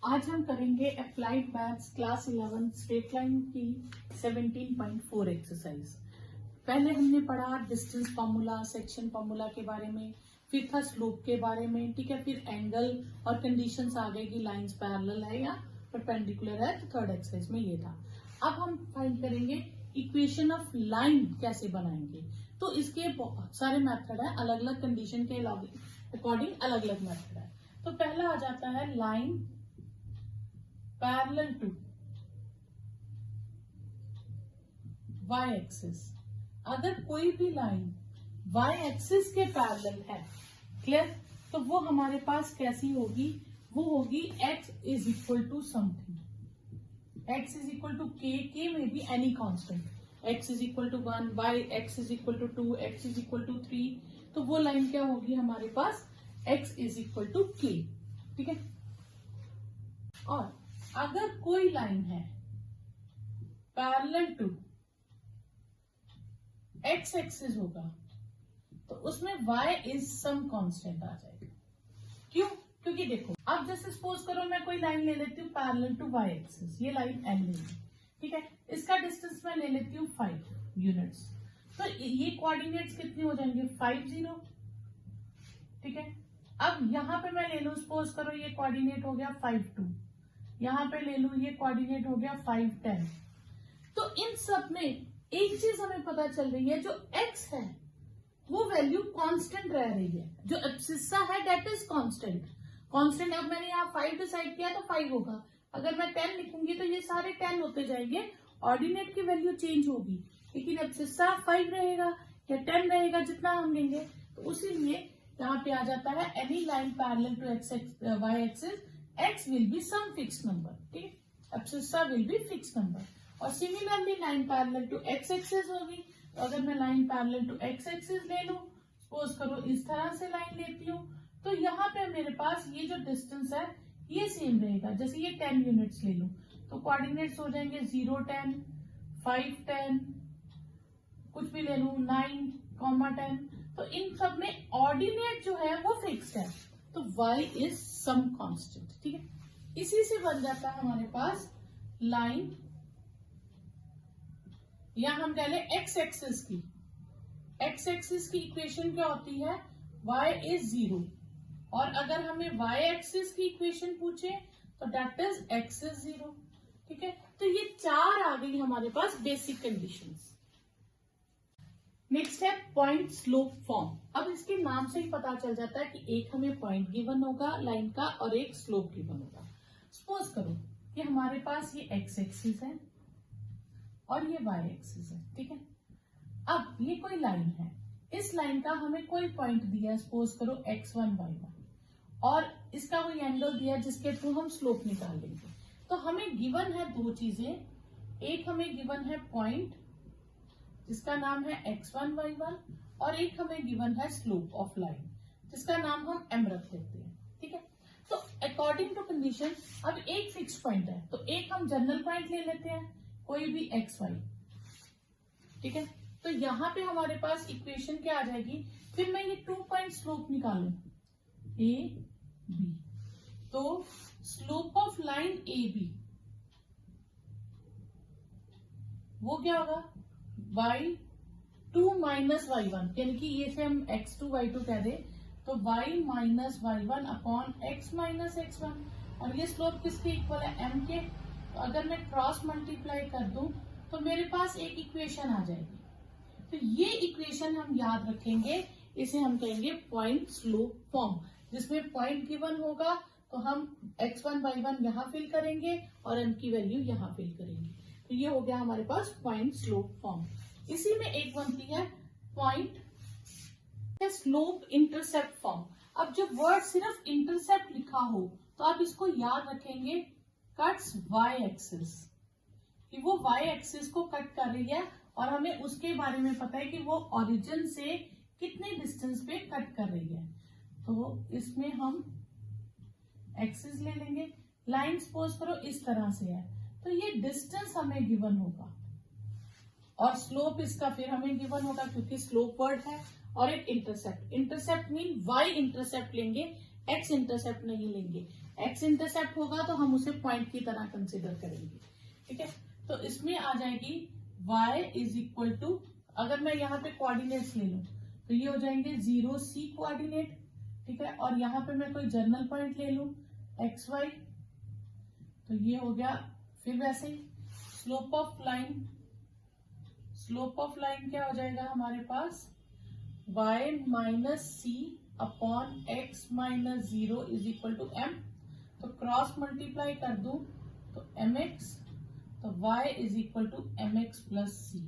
आज हम करेंगे applied maths class 11 straight line की 17.4 एक्सरसाइज। पहले हमने पढ़ा डिस्टेंस फार्मूला, सेक्शन फार्मूला के बारे में, फिर था स्लोप के बारे में, ठीक है। फिर एंगल और कंडीशंस आ गई कि लाइंस पैरेलल है या परपेंडिकुलर है, तो थर्ड एक्सरसाइज में ये था। अब हम फाइंड करेंगे इक्वेशन ऑफ लाइन कैसे बनाएंगे। तो इसके बहुत सारे मेथड है, अलग अलग कंडीशन के अकॉर्डिंग अलग अलग मेथड है। तो पहला आ जाता है line parallel to y axis. अगर कोई भी लाइन y एक्सिस के पैरेलल है, क्लियर, तो वो हमारे पास कैसी होगी, वो होगी x is equal to something, x is equal to k में भी any constant, x is equal to 1, y x is equal to 2, x is equal to 3। तो वो लाइन क्या होगी हमारे पास, x is equal to k, ठीक है। और अगर कोई लाइन है पैरेलल टू x एक्सिस होगा, तो उसमें y इज सम कांस्टेंट आ जाएगा। क्यों? क्योंकि देखो, अब जैसे सपोज करो मैं कोई लाइन ले लेती हूँ पैरेलल टू y एक्सिस, ये लाइन n लेगी, ठीक है। इसका डिस्टेंस मैं ले लेती हूँ 5 यूनिट्स। तो ये कोऑर्डिनेट्स कितने हो जाएंगे, 5 0, ठीक है। अब यहां पे मैं ले लू, सपोज करो ये कोऑर्डिनेट हो गया 5 2, यहां पे ले लू ये कोऑर्डिनेट हो गया 5 10। तो इन सब में एक चीज हमें पता चल रही है, जो x है वो वैल्यू कांस्टेंट रह रही है, जो एब्सिस्सा है दैट इज कांस्टेंट। कांस्टेंट, अब मैंने यहाँ 5 डिसाइड किया तो 5 होगा, अगर मैं 10 लिखूंगी तो ये सारे 10 होते जाएंगे, ऑर्डिनेट की वैल्यू चेंज होगी, लेकिन एब्सिस्सा 5 रहेगा या 10 रहेगा, जितना हम लेंगे। तो उसीलिए यहाँ पे आ जाता है any line parallel to y axis x will be some fixed number, ठीक है, abscissa will be fixed number। और similarly line parallel to x axis होगी, तो अगर मैं line parallel to x axis ले लूं, सपोज करो इस तरह से लाइन लेती हूँ, तो यहाँ पे मेरे पास ये जो डिस्टेंस है ये सेम रहेगा। जैसे ये 10 यूनिट्स ले लूं, तो कोऑर्डिनेट्स हो जाएंगे 0 10 5 10, कुछ भी ले लूं 9 10। तो इन सब में ऑर्डिनेट जो है वो फिक्स्ड है, तो y इज सम कांस्टेंट, ठीक है। इसी से बन जाता है हमारे पास लाइन, या हम कह ले x एक्सिस की इक्वेशन क्या होती है, y इज 0। और अगर हमें y एक्सिस की इक्वेशन पूछे तो दैट इज x इज 0, ठीक है। तो ये चार आ गई हमारे पास बेसिक कंडीशंस। नेक्स्ट है पॉइंट स्लोप फॉर्म। अब इसके नाम से ही पता चल जाता है कि एक हमें पॉइंट गिवन होगा लाइन का और एक स्लोप गिवन होगा। सपोज करो कि हमारे पास ये x एक्सिस है और ये y एक्सिस है, ठीक है। अब ये कोई लाइन है, इस लाइन का हमें कोई पॉइंट दिया है, सपोज करो x1 y1, और इसका कोई एंगल दिया जिसके थ्रू हम स्लोप निकाल लेंगे। तो हमें गिवन है दो चीजें, एक हमें गिवन है पॉइंट जिसका नाम है x1 y1, और एक हमें गिवन है स्लोप ऑफ लाइन जिसका नाम हम m रख लेते हैं, ठीक है। तो अकॉर्डिंग टू कंडीशन अब एक फिक्स पॉइंट है, तो एक हम जनरल पॉइंट ले लेते हैं, कोई भी xy, ठीक है। तो यहाँ पे हमारे पास इक्वेशन क्या आ जाएगी, फिर मैं ये 2 पॉइंट स्लोप निकालू a b, तो slope of line A B वो क्या होगा, y2 माइनस y1, यानी कि ये से हम x2 y2 कह दे, तो y minus y1 upon x minus x1, और ये स्लोप किसके इक्वल है, m के। तो अगर मैं क्रॉस मल्टीप्लाई कर दूं तो मेरे पास एक इक्वेशन आ जाएगी। तो ये इक्वेशन हम याद रखेंगे, इसे हम कहेंगे पॉइंट स्लोप फॉर्म, जिसमें पॉइंट गिवन होगा तो हम x1 y1 यहाँ फिल करेंगे और m की वैल्यू यहाँ फिल करेंगे। तो ये हो गया हमारे पास पॉइंट स्लोप फॉर्म। इसी में एक बनती है पॉइंट स्लोप इंटरसेप्ट फॉर्म। अब जब वर्ड सिर्फ इंटरसेप्ट लिखा हो तो आप इसको याद रखेंगे कट्स y एक्सिस, कि वो y एक्सिस को कट कर रही है और हमें उसके बारे में पता है कि वो ओरिजिन से कितने डिस्टेंस पे कट कर रही है। तो इसमें हम एक्सिस ले लेंगे, लाइन सपोज करो इस तरह से है, तो ये डिस्टेंस हमें गिवन होगा और स्लोप इसका फिर हमें गिवन होगा, क्योंकि स्लोप वर्ड है, और एक intercept. Intercept mean y intercept लेंगे, x इंटरसेप्ट नहीं लेंगे। एक्स इंटरसेप्ट होगा तो हम उसे पॉइंट की तरह कंसिडर करेंगे। ठीक है, तो इसमें आ जाएगी y इज इक्वल टू, अगर मैं यहाँ पे कोऑर्डिनेट्स ले लूं तो ये हो जाएंगे 0c कोऑर्डिनेट। ठीक है, और यहाँ पे मैं कोई जनरल पॉइंट ले लूं xy, तो ये हो गया। फिर वैसे ही slope of line, slope of line क्या हो जाएगा हमारे पास, y minus C upon X minus 0 is equal to m। तो क्रॉस मल्टीप्लाई कर दूं तो mx, तो y is equal to mx plus C.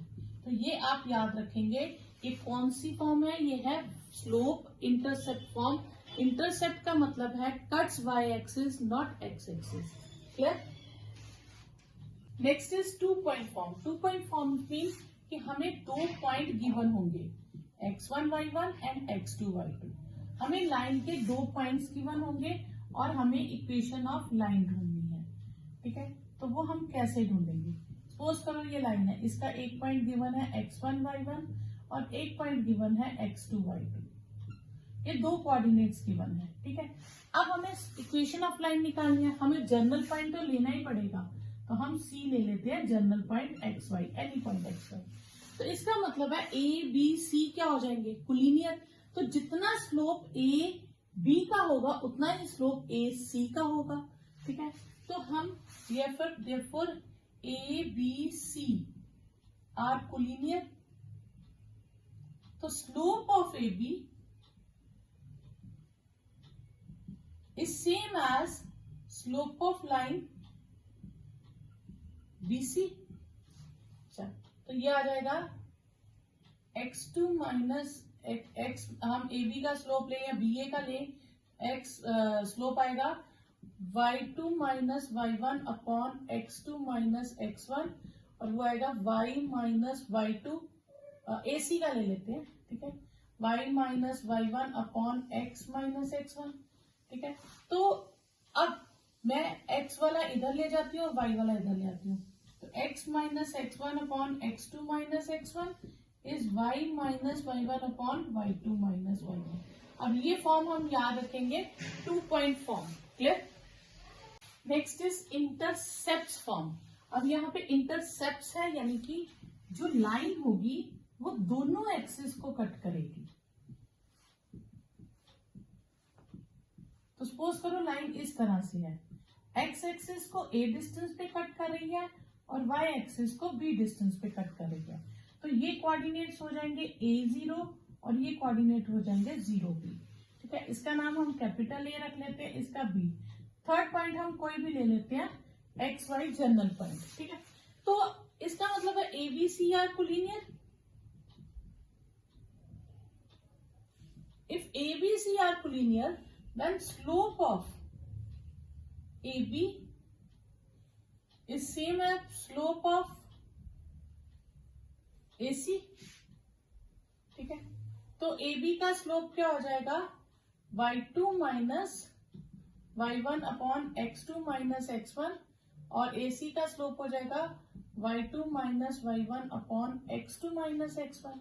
तो ये आप याद रखेंगे, ये कौन सी फॉर्म है, ये है स्लोप इंटरसेप्ट फॉर्म। इंटरसेप्ट का मतलब है cuts y axis not x axis. Clear? Next is 2 point form. 2 point form mean कि हमें 2 पॉइंट गिवन होंगे, x1 y1 and x2 y2। हमें लाइन के 2 पॉइंट्स गिवन होंगे और हमें इक्वेशन ऑफ लाइन ढूंढनी है। ठीक है, तो वो हम कैसे ढूंढेंगे? सपोज करो ये लाइन है, इसका एक पॉइंट गिवन है x1 y1 और एक पॉइंट गिवन है x2 y2। ये 2 कोऑर्डिनेट्स गिवन है। ठीक है, अब हमें इक्वेशन ऑफ लाइन निकालनी है, हमें जनरल पॉइंट तो लेना ही पड़ेगा। तो हम C ले लेते हैं, general point xy, any point xy। तो इसका मतलब है A B C क्या हो जाएंगे, कोलिनियर। तो जितना स्लोप A B का होगा उतना ही स्लोप A C का होगा। ठीक है, तो हम therefore A B C are collinear. तो slope of A B is same as slope of line BC। तो ये आ जाएगा x2 माइनस x, हम AB का स्लोप ले या BA का ले, x स्लोप आएगा y2 minus y1 upon x2 minus x1, और वो आएगा y माइनस y2, AC का ले लेते हैं। ठीक है, y minus y1 upon x minus x1। ठीक है, तो अब मैं x वाला इधर ले जाती हूँ और y वाला इधर ले आती हूँ। तो x minus x1 upon x2 minus x1 is y minus y1 upon y2 minus y1। अब ये फॉर्म हम याद रखेंगे, 2 point form. Clear? Next is intercept form. अब यहाँ पे इंटरसेप्ट है, यानी कि जो लाइन होगी वो दोनों एक्सिस को कट करेगी। तो सपोज करो लाइन इस तरह से है, एक्स एक्सिस को a डिस्टेंस पे कट कर रही है और y एक्सिस को b डिस्टेंस पे कट कर रही है। तो ये कोऑर्डिनेट्स हो जाएंगे a0 और ये कोऑर्डिनेट हो जाएंगे 0b। ठीक है, इसका नाम हम कैपिटल A रख लेते हैं, इसका b। थर्ड पॉइंट हम कोई भी ले लेते हैं, एक्स वाई जनरल पॉइंट। ठीक है, तो इसका मतलब है ABC are collinear. If ABC are collinear, then slope of AB is same as slope of AC। ठीक है, तो AB का स्लोप क्या हो जाएगा, y2 minus y1 upon x2 minus x1, और AC का स्लोप हो जाएगा y2 minus y1 upon x2 minus x1।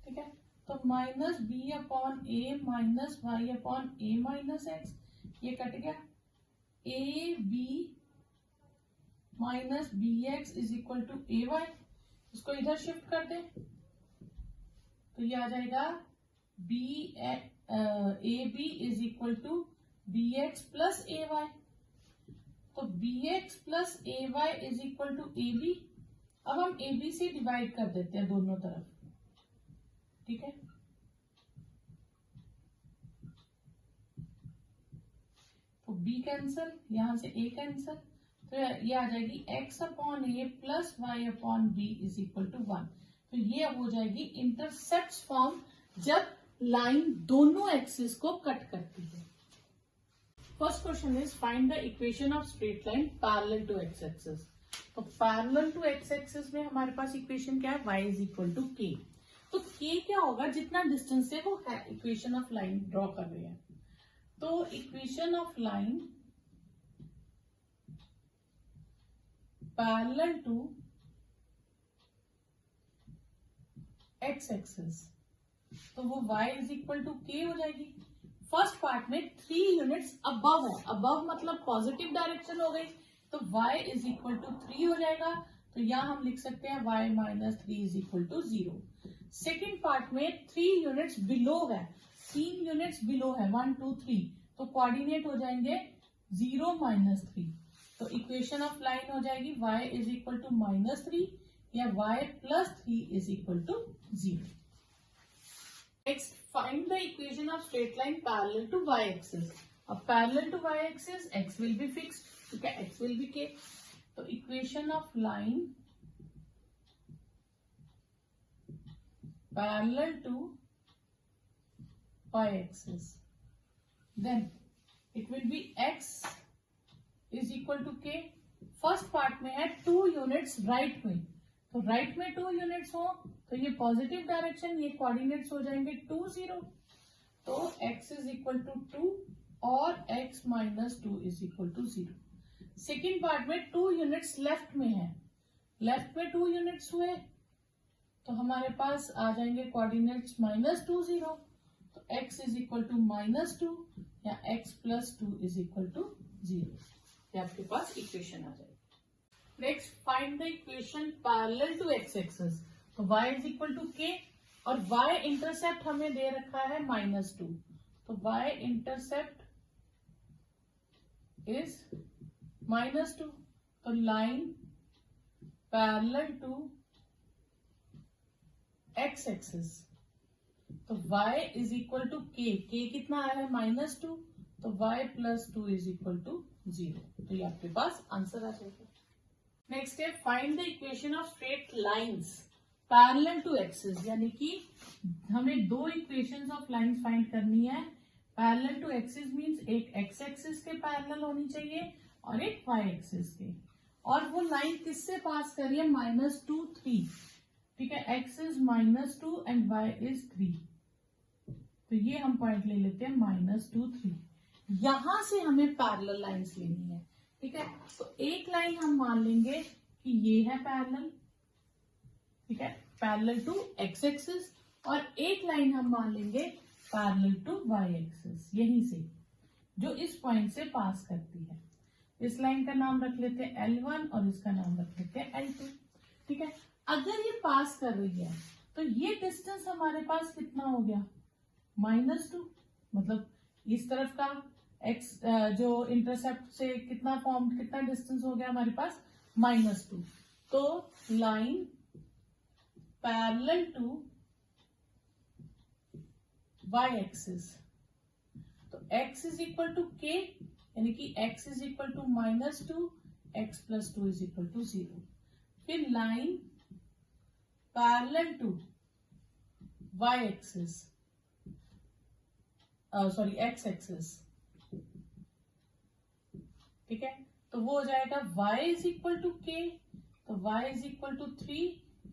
ठीक है, तो minus B upon A minus Y upon A minus X, ये कट गया। A B minus B X is equal to A Y, इसको इधर शिफ्ट कर दे तो ये आ जाएगा B A B is equal to B X plus A Y. तो B X plus A Y is equal to A B. अब हम ए बी से डिवाइड कर देते हैं दोनों तरफ। ठीक है, तो b कैंसल, यहां से a कैंसल, तो ये आ जाएगी x upon A plus y upon B is equal to 1। तो ये हो जाएगी इंटरसेप्ट फॉर्म जब लाइन दोनों एक्सिस को कट करती है। First question is find the equation of straight line parallel to x axis. तो पैरेलल टू एक्स एक्सिस में हमारे पास इक्वेशन क्या है, y is equal to k। तो k क्या होगा, जितना डिस्टेंस है वो है, इक्वेशन ऑफ लाइन ड्रॉ कर रहे हैं। तो equation of line parallel to x axis, तो वो y is equal to k हो जाएगी। फर्स्ट पार्ट में 3 यूनिट्स अबव है, अबव मतलब पॉजिटिव डायरेक्शन हो गई, तो y इज इक्वल टू 3 हो जाएगा। तो यहाँ हम लिख सकते हैं y minus 3 is equal to 0। Second part में 3 यूनिट्स बिलो है, 3 यूनिट्स बिलो है, 1 2 3, तो कोऑर्डिनेट हो जाएंगे 0 माइनस 3। तो इक्वेशन ऑफ लाइन हो जाएगी y is equal to minus 3 या y plus 3 is equal to 0। Next find the equation of straight line parallel to y axis. अब parallel to y axis x will be fixed, ठीक है, x will be k। तो equation of line parallel to y axis, then it will be x is equal to k। First part में है 2 units right में, तो right में 2 units हो तो ये पॉजिटिव डायरेक्शन, ये कोऑर्डिनेट्स हो जाएंगे 2 0, तो x इज इक्वल टू 2 और x minus 2 is equal to 0। Second part में 2 यूनिट्स लेफ्ट में है, लेफ्ट में 2 यूनिट्स हुए तो हमारे पास आ जाएंगे कोऑर्डिनेट्स माइनस 2 0, तो x is equal to minus 2 या x plus 2 is equal to 0। ये आपके पास इक्वेशन आ जाएगी। Next find the equation parallel to x axis. तो y is equal to k और y इंटरसेप्ट हमें दे रखा है माइनस 2, तो y इंटरसेप्ट इज माइनस 2। तो line parallel to x axis, तो y is equal to k, k कितना आया है माइनस 2, तो y plus 2 is equal to 0। तो ये आपके पास आंसर आ जाएगा। नेक्स्ट है find the equation of straight lines parallel to axis, यानी कि हमें 2 इक्वेशंस ऑफ लाइंस फाइंड करनी है। पैरेलल टू एक्सिस मींस एक एक्स एक्सिस के पैरेलल होनी चाहिए और एक वाई एक्सिस के, और वो लाइन किससे पास कर रही है, माइनस 2 3, ठीक है, x is minus 2 and y is 3, तो ये हम पॉइंट ले लेते हैं माइनस 2 3। यहां से हमें पैरेलल लाइंस लेनी है, ठीक है। तो एक लाइन हम मान लेंगे कि ये है पैरेलल, ठीक है, पैरेलल टू एक्स एक्सिस, और एक लाइन हम मान लेंगे पैरेलल टू वाई एक्सिस, यहीं से जो इस पॉइंट से पास करती है। इस लाइन का नाम रख लेते हैं L1 और इसका नाम रख लेते हैं L2, ठीक है। अगर ये पास कर रही है तो ये डिस्टेंस हमारे पास कितना हो गया, माइनस 2, मतलब इस तरफ का x जो इंटरसेप्ट से कितना डिस्टेंस हो गया हमारे पास, माइनस 2। तो line parallel to y axis, तो x is equal to k, यानी कि x is equal to minus 2, x plus 2 is equal to 0। फिर line parallel to y axis, sorry x axis, ठीक है, तो वो हो जाएगा y is equal to k, तो y इज इक्वल टू 3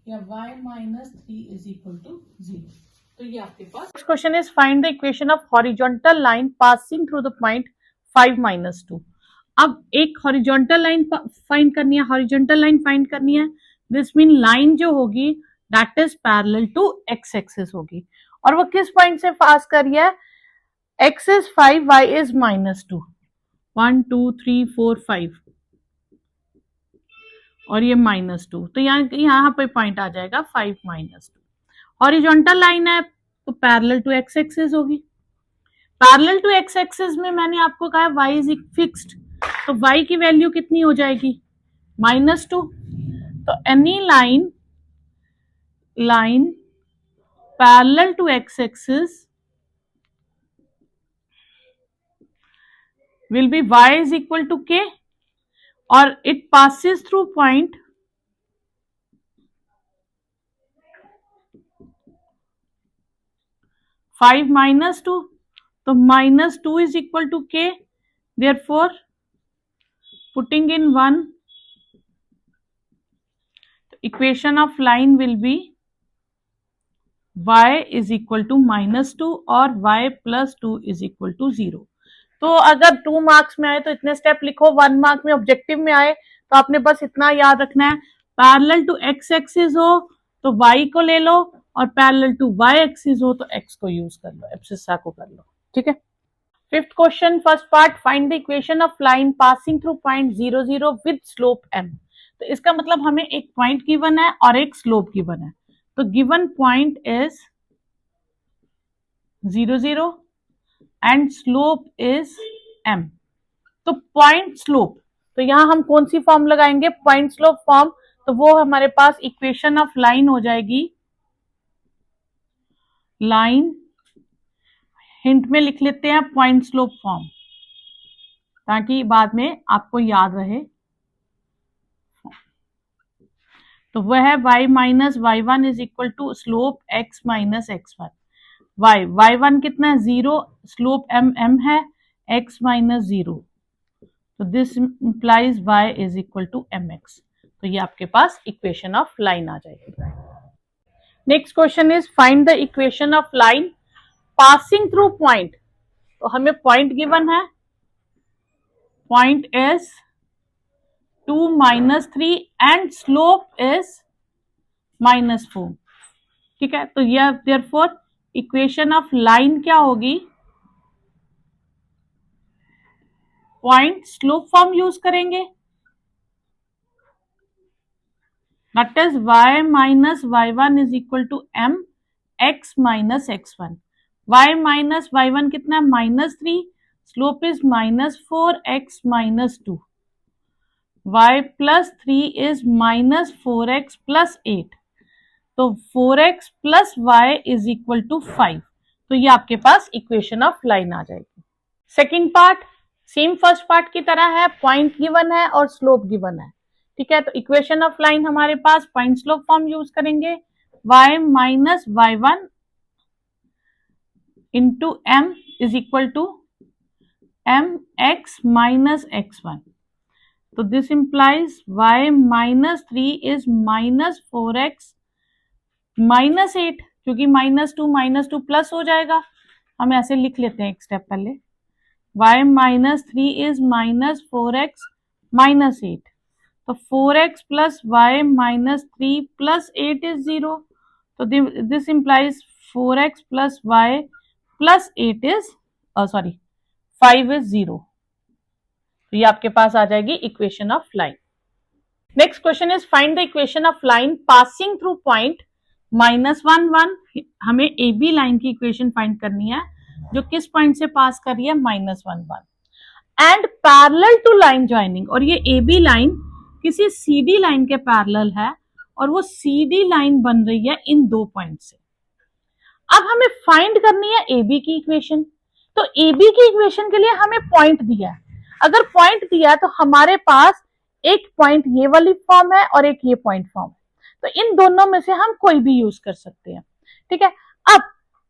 या y minus 3 is equal to 0। तो ये आपके पास next question is find the equation of horizontal line passing through the point 5 minus 2। अब एक हॉरिजॉन्टल लाइन फाइंड करनी है, हॉरिजॉन्टल लाइन फाइंड करनी है, दिस मीन लाइन जो होगी that is parallel to x axis होगी, और वो किस पॉइंट से पास कर रही है, x is 5 y is minus 2, 1 2 3 4 5 और ये माइनस 2, तो यहाँ पे पॉइंट आ जाएगा 5 माइनस 2। हॉरिजॉन्टल लाइन है तो पैरेलल टू x एक्सिस होगी, पैरेलल टू x एक्सिस में मैंने आपको कहा y इज फिक्स्ड, तो y की वैल्यू कितनी हो जाएगी, माइनस 2। तो any line parallel to x axis will be y is equal to k, or it passes through point 5 minus 2, so minus 2 is equal to k, therefore putting in 1, the equation of line will be y is equal to minus 2 or y plus 2 is equal to 0। तो अगर 2 marks में आए तो इतने step लिखो, 1 mark में objective में आए तो आपने बस इतना याद रखना है, पैरेलल टू x एक्सिस हो तो y को ले लो, और पैरेलल टू y एक्सिस हो तो x को यूज कर लो, एब्सिसा को कर लो, ठीक है। Fifth question first part, find the equation of line passing through point 0 0 with slope m। तो इसका मतलब हमें एक पॉइंट गिवन है और एक स्लोप गिवन है। तो given point is 0 0 and slope is m। तो पॉइंट स्लोप, तो यहां हम कौन सी फॉर्म लगाएंगे, पॉइंट स्लोप फॉर्म। तो वो हमारे पास इक्वेशन ऑफ लाइन हो जाएगी, लाइन हिंट में लिख लेते हैं पॉइंट स्लोप फॉर्म, ताकि बाद में आपको याद रहे। तो वह है y minus Y one is equal to slope x minus x one. Y one कितना है, 0, स्लोप m है, x माइनस 0। तो this implies y is equal to mx। तो ये आपके पास इक्वेशन ऑफ लाइन आ जाएगी। Next question is find the equation of line passing through point. तो हमें पॉइंट गिवन है, point is 2 minus 3 and slope is -4। ठीक है, तो यह देयरफॉर इक्वेशन ऑफ लाइन क्या होगी, पॉइंट स्लोप फॉर्म यूज करेंगे, that is y minus Y one is equal to m x minus x one. y minus Y one कितना है, -3, slope is -4 x minus 2, y plus 3 is -4x plus 8। तो 4x plus y is equal to 5। तो ये आपके पास equation of line आ जाएगी। Second part same first part की तरह है, पॉइंट गिवन है और स्लोप गिवन है। ठीक है, तो इक्वेशन ऑफ लाइन हमारे पास पॉइंट स्लोप फॉर्म यूज करेंगे, y minus Y one into m is equal to m x minus x one. तो this implies y minus 3 is -4x minus 8, क्योंकि -2 प्लस हो जाएगा, हम ऐसे लिख लेते हैं एक स्टेप पहले। y minus 3 is -4x minus 8। तो 4x plus y minus 3 plus 8 is 0। तो this implies 4x plus Y plus 8 is 5 is 0। तो ये आपके पास आ जाएगी equation of line. Next question is find the equation of line passing through point -1 1। हमें A B line की equation find करनी है, जो किस पॉइंट से पास कर रही है, -1 1 and parallel to line joining. और ये ए बी लाइन किसी सी डी लाइन के पैरेलल है और वो सी डी लाइन बन रही है इन दो पॉइंट से। अब हमें फाइंड करनी है ए बी की इक्वेशन। तो ए बी की इक्वेशन के लिए हमें पॉइंट दिया है। अगर पॉइंट दिया है तो हमारे पास एक पॉइंट ये वाली फॉर्म है और एक ये पॉइंट फॉर्म है। तो इन दोनों में से हम कोई भी यूज कर सकते हैं। ठीक है, अब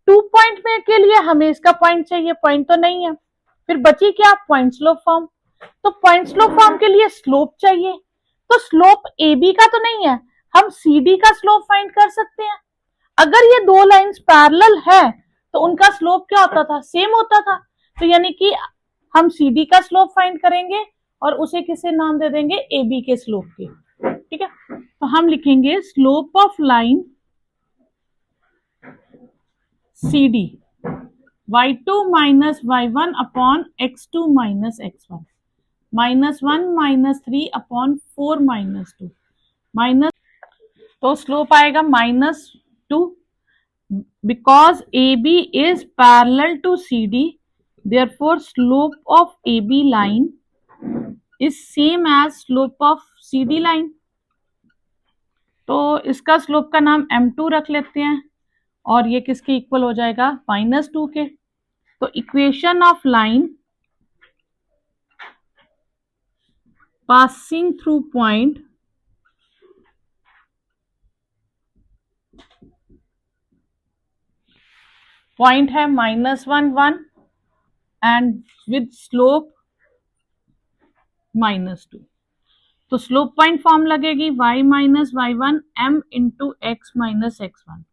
2 पॉइंट में के लिए हमें इसका पॉइंट चाहिए, पॉइंट तो नहीं है, फिर बची क्या, पॉइंट स्लोप फॉर्म। तो पॉइंट स्लोप फॉर्म के लिए स्लोप चाहिए। तो स्लोप ए बी का तो नहीं है, हम सी डी का स्लोप फाइंड कर सकते हैं। अगर ये दो लाइंस पैरेलल है तो उनका स्लोप क्या होता था, सेम होता था। तो यानी कि हम सी डी का स्लोप फाइंड करेंगे और उसे किसे नाम दे देंगे, ए बी के स्लोप के। ठीक है, तो हम लिखेंगे slope of line C D y2 minus y1 upon x2 minus x1 -1 -3 upon 4 -2 minus. तो स्लोप आएगा -2 because A B is parallel to C D, therefore slope of A B line is same as slope of C D line. तो इसका slope का नाम m2 रख लेते हैं और ये किसके इक्वल हो जाएगा, -2 के। तो equation of line passing through point है -1 1 एंड विद स्लोप -2। तो स्लोप पॉइंट फॉर्म लगेगी y minus Y one m into x minus x one.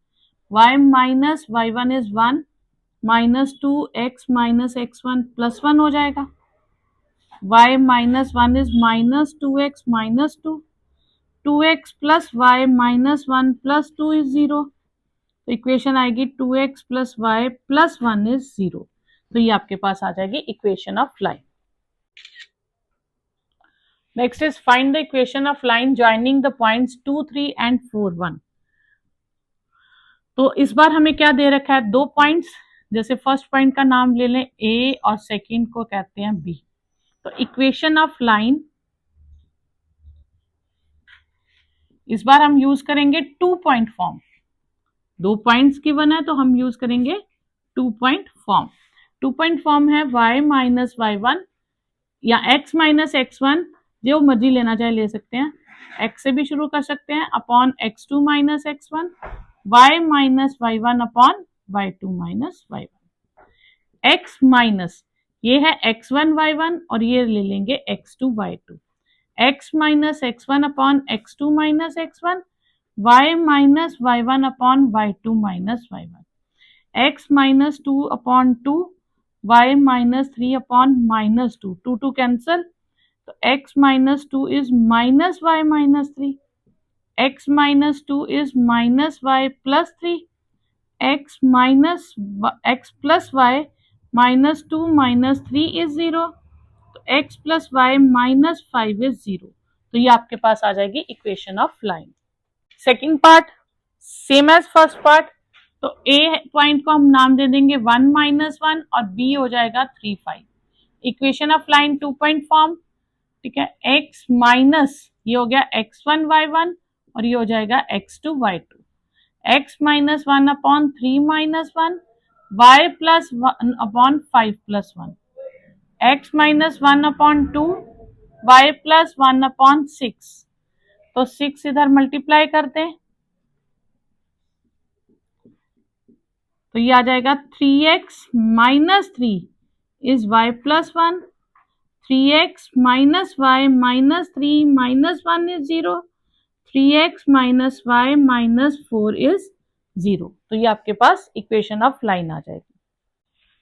y minus Y one is 1 -2x minus x1 +1 हो जाएगा। y minus 1 is -2x minus 2, 2x plus y minus 1 plus 2 is 0। तो equation आएगी 2x plus Y plus 1 is 0। तो ये आपके पास आ जाएगी equation of line. Next is find the equation of line joining the points 2, 3 and 4, 1। तो इस बार हमें क्या दे रखा है, 2 पॉइंट्स, जैसे फर्स्ट पॉइंट का नाम ले लें ए और सेकंड को कहते हैं बी। तो इक्वेशन ऑफ लाइन इस बार हम यूज करेंगे 2 पॉइंट फॉर्म। 2 पॉइंट्स गिवन है तो हम यूज करेंगे 2 पॉइंट फॉर्म। 2 पॉइंट फॉर्म है y माइनस y1 या x माइनस x1, जो मर्जी लेना चाहे ले सकते हैं, x से भी शुरू कर सकते हैं, upon x2 minus x1, y minus y1 upon y2 minus y1। x minus ये है x1 y1 और ये ले लेंगे x2 y2। x minus x1 upon x2 minus x1, y minus y1 upon y2 minus y1। x minus 2 upon 2, y minus 3 upon minus 2, 2 2 cancel, तो x minus 2 is minus y minus 3, x minus 2 is minus y plus 3, x minus x plus y minus 2 minus 3 is 0, तो x plus y minus 5 is 0। तो ये आपके पास आ जाएगी equation of line. Second part same as first part, तो a point को हम नाम दे देंगे 1 माइनस 1 और बी हो जाएगा 3 5। Equation of line 2 point form, ठीक है, x माइनस ये हो गया x1 y1 और ये हो जाएगा x2 y2, x minus 1 upon 3 minus 1, y plus 1 upon 5 plus 1, x minus 1 upon 2, y plus 1 upon 6, तो 6 इधर मल्टीप्लाई करते हैं तो ये आ जाएगा 3x minus 3 is y plus 1, 3x minus y minus 3 minus 1 is 0, 3x minus y minus 4 is 0। तो ये आपके पास इक्वेशन ऑफ लाइन आ जाएगी।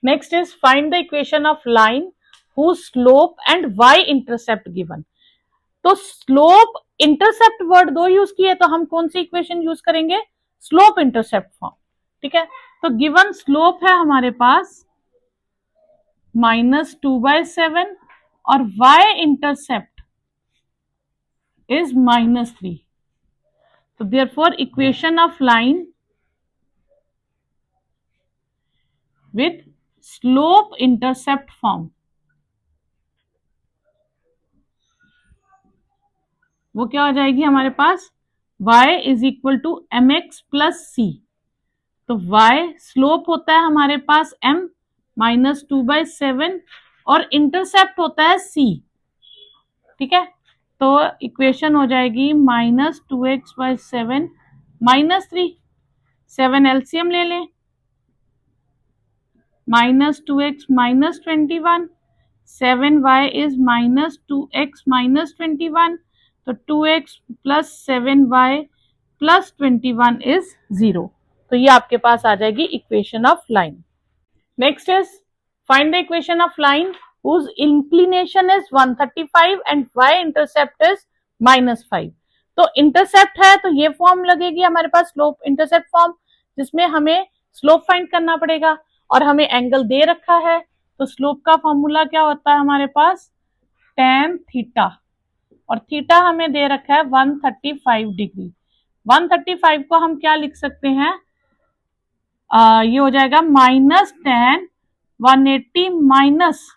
Next is find the equation of line whose slope and y intercept given। तो slope intercept word दो use किए तो हम कौन सी इक्वेशन यूज करेंगे, स्लोप इंटरसेप्ट फॉर्म, ठीक है। तो गिवन स्लोप है हमारे पास -2/7 और y इंटरसेप्ट इज -3, तो therefore equation of line with slope intercept form, वो क्या हो जाएगी हमारे पास, y is equal to mx plus C. तो y स्लोप होता है हमारे पास m -2/7 और इंटरसेप्ट होता है c, ठीक है। तो इक्वेशन हो जाएगी -2x/7 -3, 7 एलसीएम ले लें, -2x -21, 7y इज -2x -21, तो 2x plus 7y plus 21 is 0। तो ये आपके पास आ जाएगी equation of line. Next is find the equation of line whose inclination is 135 and y intercept is -5। तो इंटरसेप्ट है तो ये फॉर्म लगेगी हमारे पास स्लोप इंटरसेप्ट फॉर्म, जिसमें हमें स्लोप फाइंड करना पड़ेगा और हमें एंगल दे रखा है। तो स्लोप का फॉर्मूला क्या होता है हमारे पास, tan थीटा, और थीटा हमें दे रखा है 135 डिग्री। 135 को हम क्या लिख सकते हैं, ये हो जाएगा -tan 180 माइनस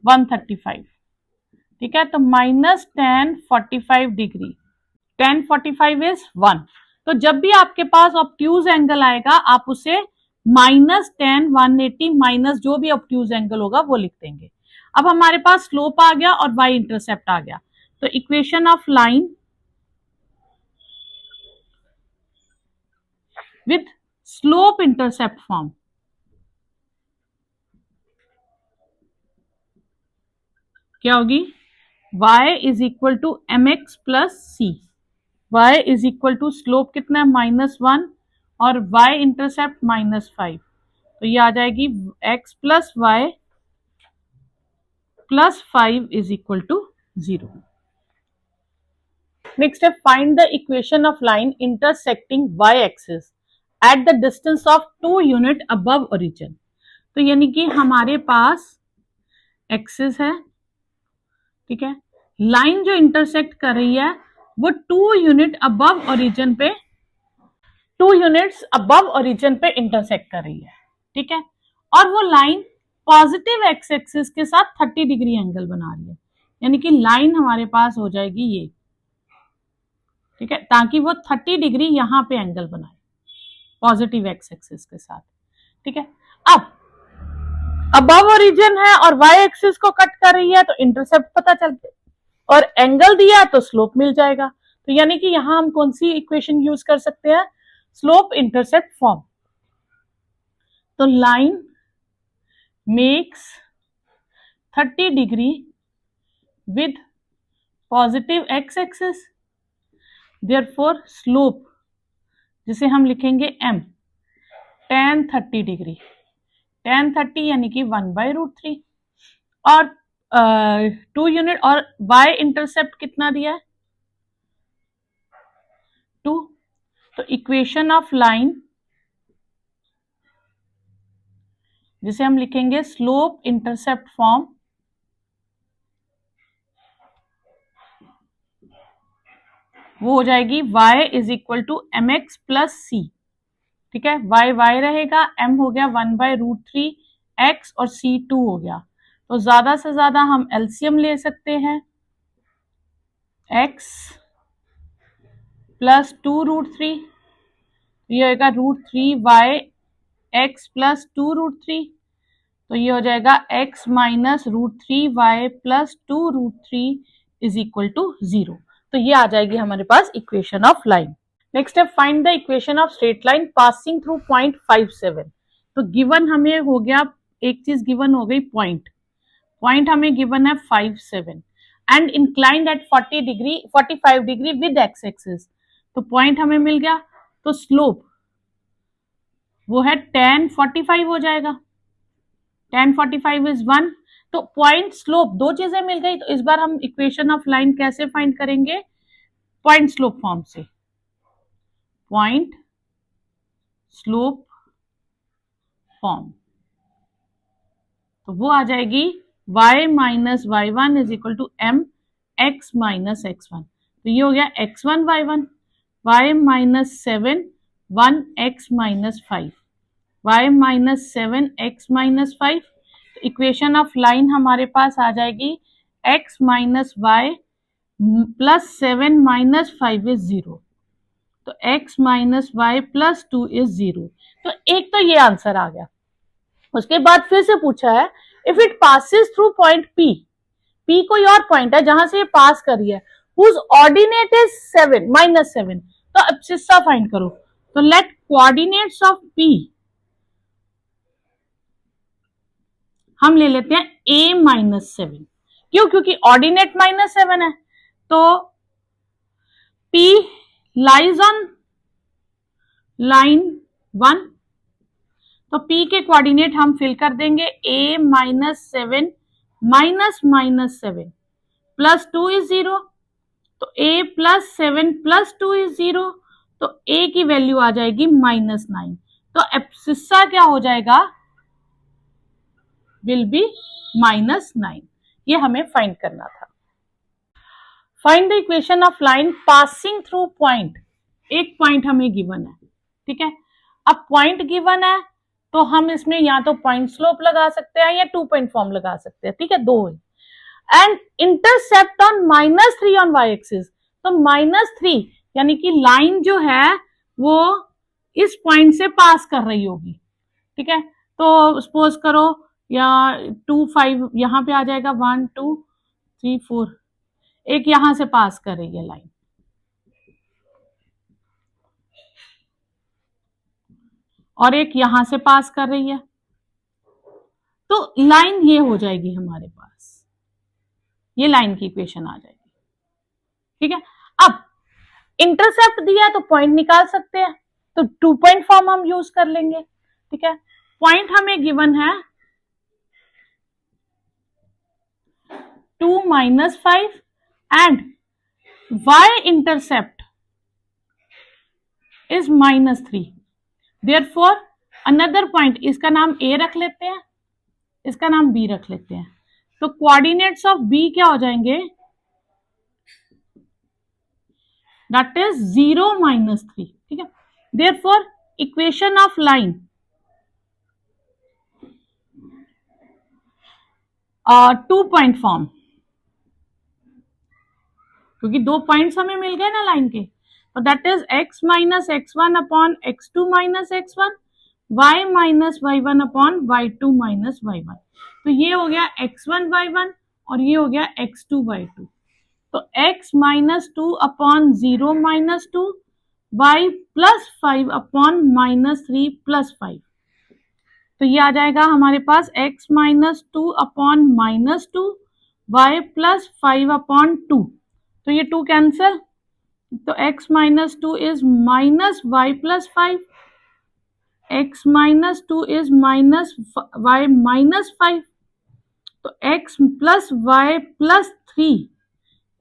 135, ठीक है। तो -tan 45 डिग्री, tan 45 इज 1। तो जब भी आपके पास ऑब्ट्यूज एंगल आएगा आप उसे -tan 180 माइनस जो भी ऑब्ट्यूज एंगल होगा वो लिख देंगे। अब हमारे पास स्लोप आ गया और y इंटरसेप्ट आ गया, तो equation of line with slope intercept form, क्या होगी, y is equal to mx plus c. y is equal to slope कितना है -1 और y इंटरसेप्ट -5, तो ये आ जाएगी x plus Y plus 5 is equal to 0। Next है find the equation of line intersecting y axis at the distance of 2 unit above origin. तो यानी कि हमारे पास एक्सिस है, ठीक है, लाइन जो इंटरसेक्ट कर रही है वो 2 यूनिट अबव ओरिजिन पे 2 यूनिट्स अबव ओरिजिन पे इंटरसेक्ट कर रही है, ठीक है, और वो लाइन पॉजिटिव एक्स एक्सिस के साथ 30 डिग्री एंगल बना रही है, यानी कि लाइन हमारे पास हो जाएगी ये, ठीक है, ताकि वो 30 डिग्री यहां पे एंगल बनाए पॉजिटिव एक्स एक्सिस के साथ, ठीक है। अब अबव ओरिजिन है और वाई एक्सिस को कट कर रही है तो इंटरसेप्ट पता चलते और एंगल दिया तो स्लोप मिल जाएगा। तो यानी कि यहां हम कौन सी इक्वेशन यूज कर सकते हैं, स्लोप इंटरसेप्ट फॉर्म। तो line makes 30 degree with positive x axis, therefore slope जिसे हम लिखेंगे m tan 30 डिग्री, tan 30 यानी कि 1/√3 और 2 यूनिट और y इंटरसेप्ट कितना दिया है 2। तो इक्वेशन ऑफ लाइन जिसे हम लिखेंगे स्लोप इंटरसेप्ट फॉर्म, वो हो जाएगी y is equal to mx plus c, ठीक है, y रहेगा, m हो गया 1/√3 x और c 2 हो गया। तो ज्यादा से ज्यादा हम एलसीएम ले सकते हैं, x प्लस 2√3, ये होगा √3y x प्लस 2√3, तो ये हो जाएगा x minus √3y plus 2√3 is equal to 0। तो ये आ जाएगी हमारे पास इक्वेशन ऑफ लाइन। नेक्स्ट है find the equation of straight line passing through point 57। तो गिवन हमें हो गया, एक चीज गिवन हो गई पॉइंट हमें गिवन है 57 and inclined at 45 degree with x axis. तो पॉइंट हमें मिल गया, तो स्लोप वो है tan 45 हो जाएगा, tan 45 इज 1। तो पॉइंट स्लोप दो चीजें मिल गई, तो इस बार हम इक्वेशन ऑफ लाइन कैसे फाइंड करेंगे, पॉइंट स्लोप फॉर्म से, पॉइंट स्लोप फॉर्म। तो वो आ जाएगी y minus y1 is equal to m x minus x1। तो ये हो गया x1 y1, y minus 7 1 x minus 5, y minus 7 x minus 5। Equation of line हमारे पास आ जाएगी x minus y plus 7 minus 5 is 0, तो x minus y plus 2 is 0। तो एक तो ये आंसर आ गया। उसके बाद फिर से पूछा है if it passes through point p कोई और पॉइंट है जहां से ये पास कर रही है, हुज ऑर्डिनेट इज 7 माइनस 7, तो एब्सिस्सा फाइंड करो। तो लेट कोऑर्डिनेट्स ऑफ p हम ले लेते हैं a माइनस 7, क्यों, क्योंकि ऑर्डिनेट माइनस 7 है, तो p लाइज ऑन लाइन 1, तो p के कोऑर्डिनेट हम फिल कर देंगे a minus 7 minus minus 7 plus 2 is 0, तो a प्लस 7 प्लस 2 इज 0, तो a की वैल्यू आ जाएगी माइनस 9। तो एब्सिस्सा क्या हो जाएगा, विल बी माइनस 9। ये हमें फाइंड करना था। Find the equation of line passing through point. एक पॉइंट हमें गिवन है, ठीक है, अब पॉइंट गिवन है तो हम इसमें या तो पॉइंट स्लोप लगा सकते हैं या 2 पॉइंट फॉर्म लगा सकते हैं, ठीक है, दो है। And intercept on -3 on y axis, तो -3 यानी कि लाइन जो है वो इस पॉइंट से पास कर रही होगी, ठीक है। तो सपोज करो या 2 5 यहां पे आ जाएगा, 1 2 3 4, एक यहां से पास कर रही है लाइन, और एक यहां से पास कर रही है, तो लाइन ये हो जाएगी हमारे पास, ये लाइन की इक्वेशन आ जाएगी, ठीक है। अब इंटरसेप्ट दिया है तो पॉइंट निकाल सकते हैं, तो 2 पॉइंट फॉर्म हम यूज कर लेंगे, ठीक है। पॉइंट हमें गिवन है 2 minus 5 and y intercept is -3, therefore another point, इसका नाम ए रख लेते हैं, इसका नाम बी रख लेते हैं, तो कोऑर्डिनेट्स ऑफ बी क्या हो जाएंगे, दैट इज 0 -3, ठीक है। Therefore equation of line 2 point form, क्योंकि 2 पॉइंट्स हमें मिल गए ना लाइन के, तो that is x minus x1 upon x2 minus x1, y minus y1 upon y2 minus y1। तो ये हो गया x1 y1 और ये हो गया x2 y2। तो x minus 2 upon 0 minus 2, y plus 5 upon minus 3 plus 5। तो ये आ जाएगा हमारे पास x minus 2 upon minus 2, y plus 5 upon 2। तो ये 2 कैंसल, तो x minus 2 is minus y plus 5, x minus 2 is minus y minus 5, तो x plus y plus 3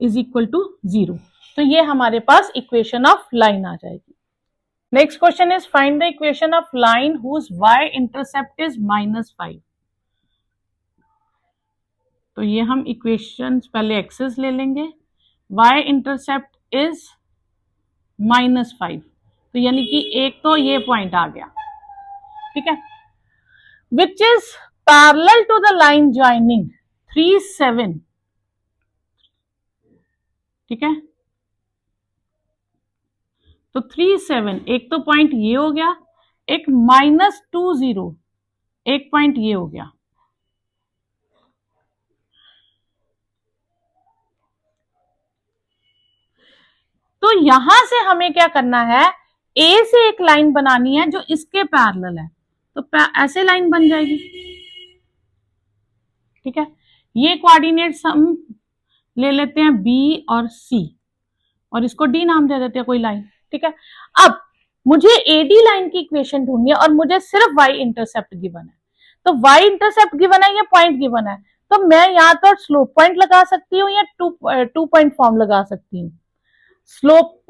is equal to 0। तो ये हमारे पास इक्वेशन ऑफ लाइन आ जाएगी। Next question is find the equation of line whose y intercept is -5। तो ये हम इक्वेशन पहले एक्सेस ले लेंगे, y इंटरसेप्ट इज -5, तो यानी कि एक तो ये पॉइंट आ गया, ठीक है, which is parallel to the line joining 3 7, ठीक है। तो 3 7, एक तो पॉइंट ये हो गया, एक -2 0, एक पॉइंट ये हो गया। तो यहां से हमें क्या करना है, ए से एक लाइन बनानी है जो इसके पैरेलल है, तो ऐसे लाइन बन जाएगी, ठीक है। ये कोऑर्डिनेट्स हम ले लेते हैं बी और सी, और इसको डी नाम दे देते हैं कोई लाइन, ठीक है। अब मुझे एडी लाइन की इक्वेशन ढूंढनी है और मुझे सिर्फ वाई इंटरसेप्ट गिवन है, तो वाई इंटरसेप्ट गिवन है या पॉइंट गिवन है, तो मैं यहाँ तो स्लोप पॉइंट लगा सकती हूँ या टू पॉइंट फॉर्म लगा सकती हूँ, स्लोप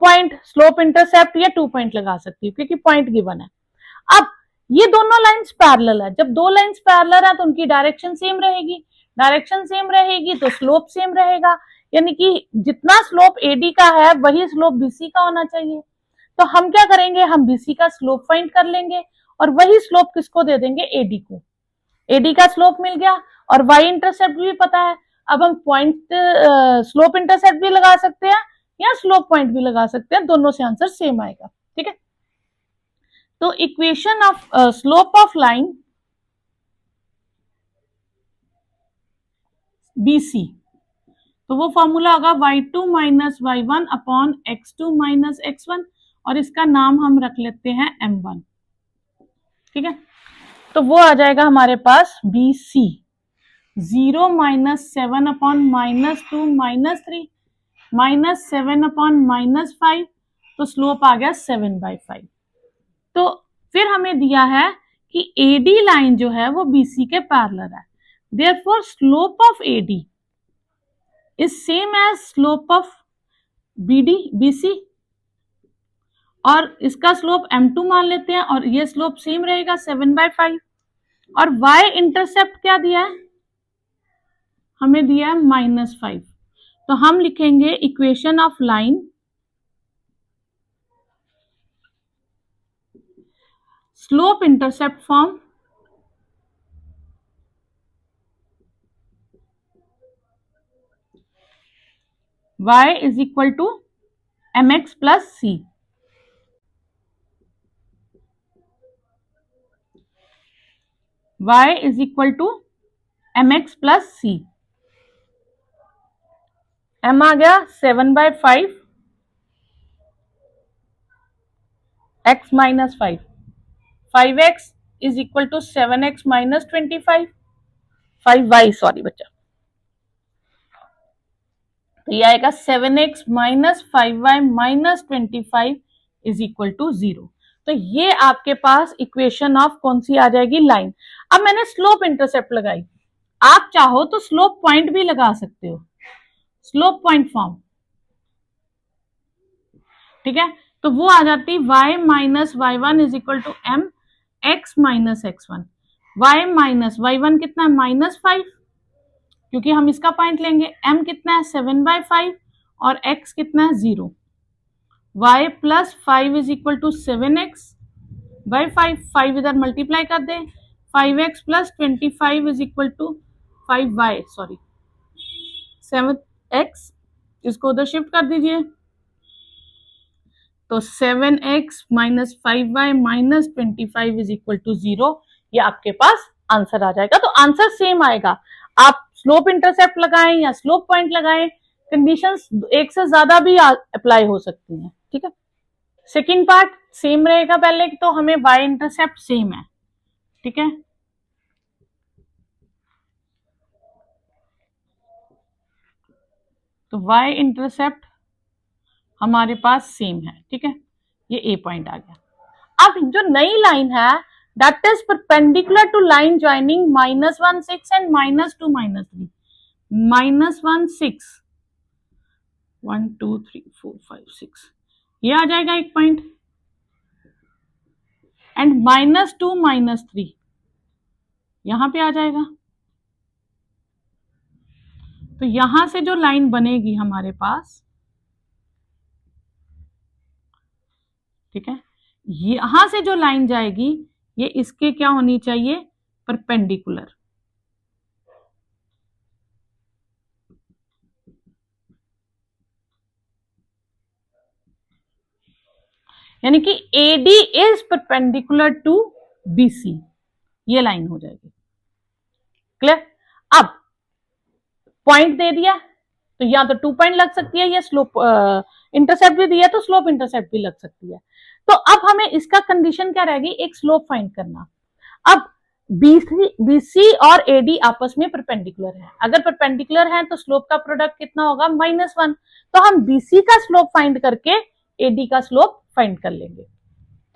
पॉइंट, स्लोप इंटरसेप्ट या 2 पॉइंट लगा सकती हूँ क्योंकि पॉइंट गिवन है। अब ये दोनों लाइंस पैरेलल है, जब दो लाइंस पैरेलल है तो उनकी डायरेक्शन सेम रहेगी, डायरेक्शन सेम रहेगी तो स्लोप सेम रहेगा, यानी कि जितना स्लोप एडी का है वही स्लोप बीसी का होना चाहिए। तो हम क्या करेंगे, हम बीसी का स्लोप फाइंड कर लेंगे और वही स्लोप किसको दे देंगे, एडी को। एडी का स्लोप मिल गया और वाई इंटरसेप्ट भी पता है, अब हम पॉइंट स्लोप इंटरसेप्ट भी लगा सकते हैं या स्लोप पॉइंट भी लगा सकते हैं, दोनों से आंसर सेम आएगा, ठीक है। तो equation of slope of line BC, तो वो फॉर्मूला होगा y2 minus y1 upon x2 minus x1 और इसका नाम हम रख लेते हैं m1, ठीक है। तो वो आ जाएगा हमारे पास BC 0 माइनस 7 अपॉन -2 -3 -7 अपॉन -5, तो स्लोप आ गया 7/5। तो फिर हमें दिया है कि एडी लाइन जो है वो बीसी के पैरेलल है, therefore slope of AD is same as slope of BC, और इसका स्लोप m2 मान लेते हैं और ये स्लोप सेम रहेगा 7/5। और y इंटरसेप्ट क्या दिया है, हमें दिया है -5, तो हम लिखेंगे equation of line slope intercept form y is equal to mx plus c, y is equal to mx plus c। m आ गया 7/5, x minus 5, 5x is equal to 7x minus 25, 5y sorry बच्चा, तो ये आएगा 7x minus 5y minus 25 is equal to 0। तो ये आपके पास इक्वेशन ऑफ कौन सी आ जाएगी, लाइन। अब मैंने स्लोप इंटरसेप्ट लगाई, आप चाहो तो स्लोप पॉइंट भी लगा सकते हो, स्लोप पॉइंट फॉर्म, ठीक है। तो वो आ जाती y minus y1 is equal to m, x minus x1, y minus y1 कितना है -5, क्योंकि हम इसका पॉइंट लेंगे। m कितना है 7/5 और x कितना है 0। y plus 5 is equal to 7x/5, 5 इधर मल्टीप्लाई कर दें, 5x plus 25 is equal to 5y, sorry 7x, इसको उधर शिफ्ट कर दीजिए, तो 7x minus 5y minus 25 is equal to 0, ये आपके पास आंसर आ जाएगा। तो आंसर सेम आएगा, आप स्लोप इंटरसेप्ट लगाएं या स्लोप पॉइंट लगाएं, कंडीशंस एक से ज्यादा भी अप्लाई हो सकती हैं, ठीक है। सेकंड पार्ट सेम रहेगा, पहले तो हमें y इंटरसेप्ट सेम है, ठीक है। तो y इंटरसेप्ट हमारे पास सेम है, ठीक है, ये ए पॉइंट आ गया। अब जो नई लाइन है that is perpendicular to line joining -1 6 and -2 -3, -1 6 1 2 3 4 5 6, ये आ जाएगा एक पॉइंट, एंड -2 -3 यहां पे आ जाएगा। तो यहां से जो लाइन बनेगी हमारे पास, ठीक है, यहां से जो लाइन जाएगी ये इसके क्या होनी चाहिए, परपेंडिकुलर। यानी कि AD is perpendicular to BC, ये लाइन हो जाएगी, क्लियर। अब पॉइंट दे दिया तो या तो 2 पॉइंट लग सकती है, या स्लोप इंटरसेप्ट भी दिया तो स्लोप इंटरसेप्ट भी लग सकती है। तो अब हमें इसका कंडीशन क्या रहेगी, एक स्लोप फाइंड करना। अब BC और AD आपस में परपेंडिकुलर है, अगर परपेंडिकुलर है तो स्लोप का प्रोडक्ट कितना होगा, -1। तो हम BC का स्लोप फाइंड करके AD का स्लोप फाइंड कर लेंगे।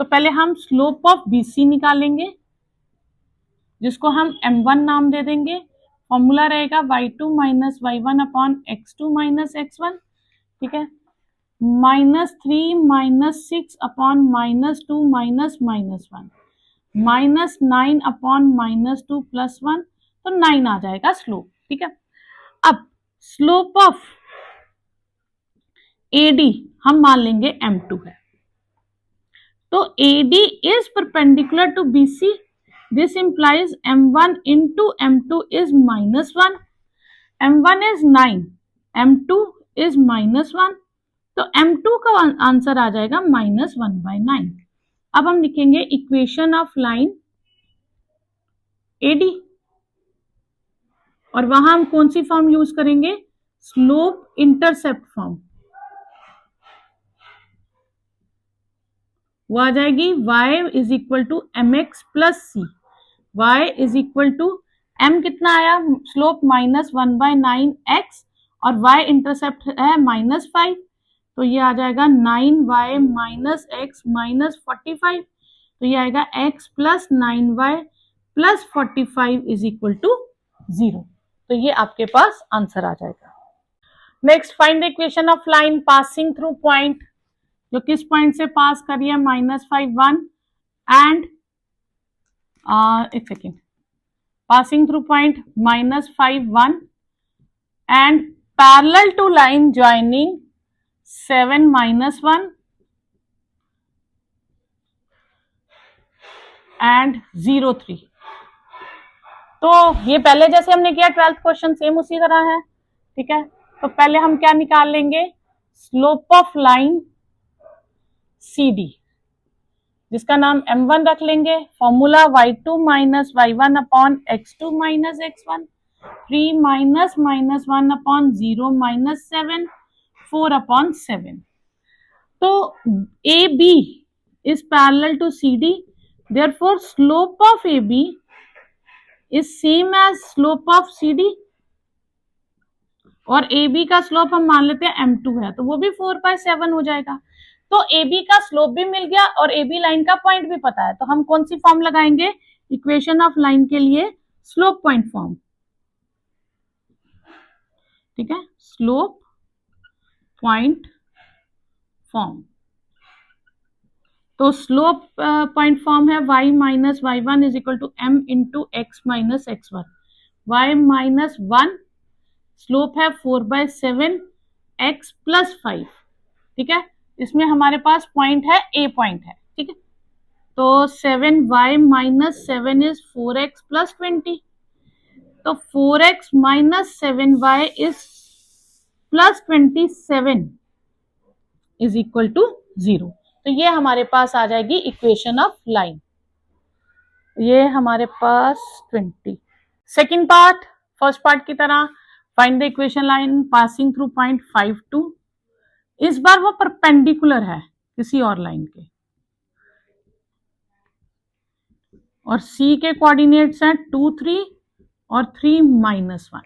तो पहले हम स्लोप ऑफ BC निकालेंगे, जिसको हम M1 नाम दे देंगे। फॉर्मूला रहेगा y2 minus y1 upon x2 minus x1, ठीक है, -3 -6 अपॉन -2 माइनस -1, -9 अपॉन -2 प्लस 1, तो 9 आ जाएगा स्लोप, ठीक है। अब स्लोप ऑफ AD हम मान लेंगे M2 है, तो AD is perpendicular to BC, this implies M1 into M2 is -1, M1 is 9, M2 is -1, तो M2 का आंसर आ जाएगा -1/9। अब हम लिखेंगे इक्वेशन ऑफ लाइन AD, और वहां हम कौन सी फॉर्म यूज करेंगे, स्लोप इंटरसेप्ट फॉर्म। वो आ जाएगी y is equal to mx plus c, y is equal to m कितना आया, स्लोप -1/9x, और y इंटरसेप्ट है -5, तो ये आ जाएगा 9y माइनस x माइनस 45, तो ये आएगा x plus 9y plus 45 is equal to 0। तो ये आपके पास आंसर आ जाएगा। Next find the equation of line passing through point, जो किस पॉइंट से पास करिए, -5 1 एंड एक second, passing through point -5 1 and parallel to line joining 7 -1 and 0 3। तो ये पहले जैसे हमने किया 12th क्वेश्चन सेम उसी तरह है, ठीक है। तो पहले हम क्या निकाल लेंगे, स्लोप ऑफ लाइन CD, जिसका नाम M1 रख लेंगे। Formula y2 minus y1 upon x2 minus x1, 3 minus -1 upon 0 minus 7, 4 upon 7। तो AB is parallel to CD, therefore slope of AB is same as slope of CD, और AB का slope हम मान लेते हैं M2 है, तो वो भी 4/7 हो जाएगा। तो AB का स्लोप भी मिल गया और AB लाइन का पॉइंट भी पता है, तो हम कौन सी फॉर्म लगाएंगे, इक्वेशन ऑफ लाइन के लिए स्लोप पॉइंट फॉर्म, ठीक है, स्लोप पॉइंट फॉर्म। तो स्लोप पॉइंट फॉर्म है y minus Y one is equal to m into x minus x one. Y minus one slope है 4/7 x प्लस 5। ठीक है, इसमें हमारे पास पॉइंट है a पॉइंट है। ठीक है, तो 7y minus 7 is 4x plus 20। तो 4x minus 7y is plus 27 is equal to 0। तो ये हमारे पास आ जाएगी इक्वेशन ऑफ लाइन। ये हमारे पास 20। सेकेंड पार्ट फर्स्ट पार्ट की तरह, find the equation line passing through point 5 2। इस बार वो परपेंडिकुलर है किसी और लाइन के, और C के कोऑर्डिनेट्स हैं 2 3 और 3 -1।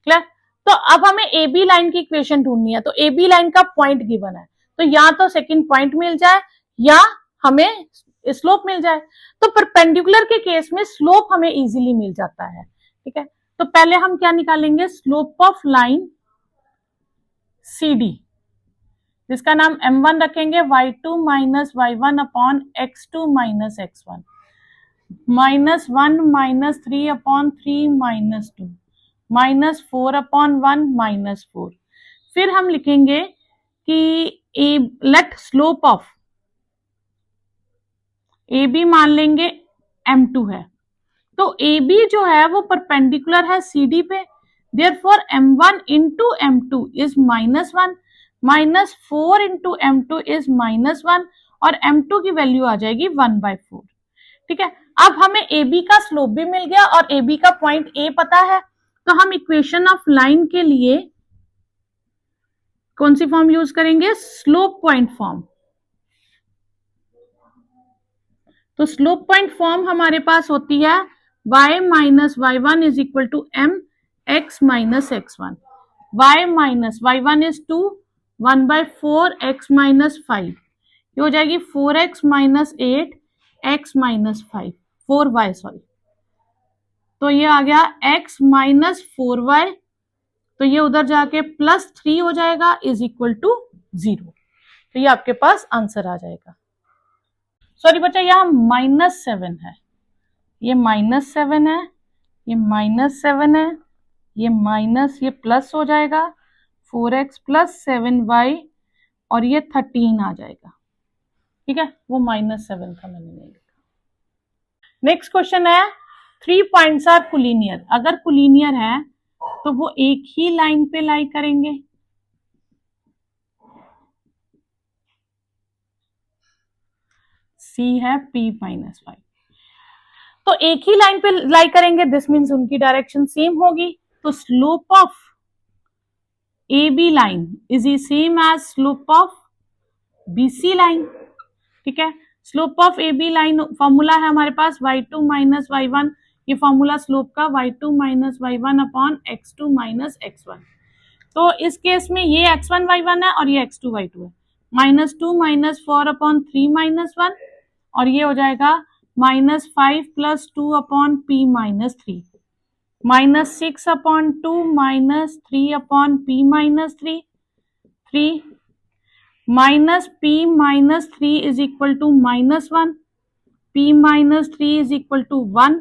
क्लियर? तो अब हमें ए बी लाइन की इक्वेशन ढूंढनी है। तो ए बी लाइन का पॉइंट गिवन है, तो या तो सेकंड पॉइंट मिल जाए या हमें स्लोप मिल जाए। तो परपेंडिकुलर के केस में स्लोप हमें इजीली मिल जाता है। ठीक है, तो पहले हम क्या निकालेंगे, slope of line C D, जिसका नाम m1 रखेंगे, y2 minus y1 upon x2 minus x1, -1 minus 3 upon 3 minus 2, -4 upon 1 -4। फिर हम लिखेंगे कि let slope of A B मान लेंगे m2 है। तो ए बी जो है वो परपेंडिकुलर है सी डी पे, therefore m1 into m2 is -1, -4 into m2 is -1, और m2 की वैल्यू आ जाएगी 1/4। ठीक है, अब हमें ए बी का स्लोप भी मिल गया और ए बी का पॉइंट ए पता है। तो हम इक्वेशन ऑफ लाइन के लिए कौन सी फॉर्म यूज करेंगे, स्लोप पॉइंट फॉर्म। तो स्लोप पॉइंट फॉर्म हमारे पास होती है y minus Y one is equal to m x minus x1। y minus Y one is 2, 1/4 x minus 5, ये हो जाएगी 4x minus 8 x minus 5, 4y sorry. तो ये आ गया x माइनस 4y, तो ये उधर जाके +3 हो जाएगा इज इक्वल टू 0। तो ये आपके पास आंसर आ जाएगा। सॉरी बच्चा, यहाँ -7 है, ये -7 है, ये -7 है, ये माइनस, ये प्लस हो जाएगा 4x प्लस 7y, और ये 13 आ जाएगा। ठीक है, वो -7 था, मैंने नहीं लिखा। नेक्स्ट क्वेश्चन है, 3 पॉइंट्स आर कोलिनियर। अगर कोलिनियर है तो वो एक ही लाइन पे लाई करेंगे। C है P-5, तो एक ही लाइन पे लाई करेंगे, दिस मीन्स उनकी डायरेक्शन सेम होगी। तो slope of A B line is the same as slope of BC line. ठीक है, slope of A B line formula है हमारे पास y2 माइनस y1, ये फॉर्मूला स्लोप का y2 minus y1 upon x2 minus x1। तो इस case में ये x1 y1 है और ये x2 y2 है, -2 माइनस 4 अपॉन 3 माइनस 1, और ये हो जाएगा -5 plus 2 upon p minus 3, -6 upon 2 minus 3 upon p minus 3, 3 minus p minus 3 is equal to -1, p minus 3 is equal to 1,